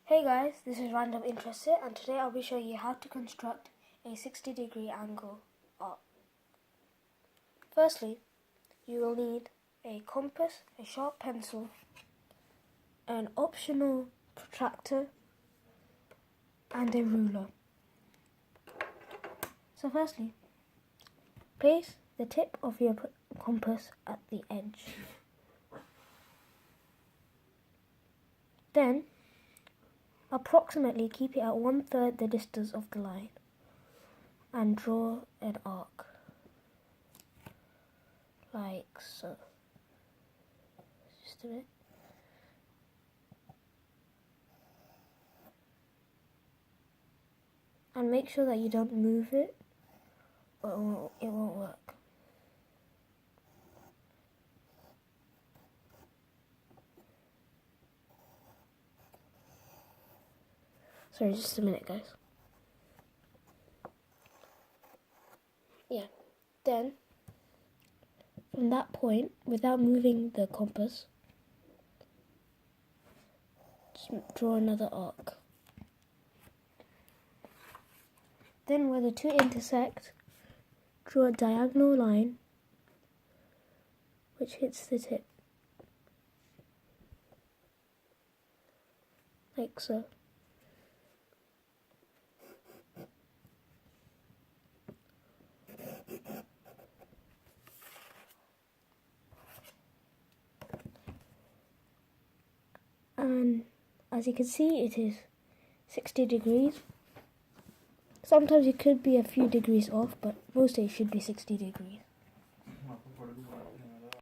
Hey guys, this is Random Interested and today I'll be showing you how to construct a 60-degree angle arc. Firstly, you will need a compass, a sharp pencil, an optional protractor and a ruler. So firstly, place the tip of your compass at the edge. Then approximately keep it at 1/3 the distance of the line and draw an arc like so. Just a bit. And make sure that you don't move it or it won't work. Sorry, just a minute guys. Yeah, then from that point, without moving the compass, just draw another arc. Then where the two intersect, draw a diagonal line which hits the tip, like so. And as you can see, it is 60 degrees. Sometimes it could be a few degrees off, but mostly it should be 60 degrees.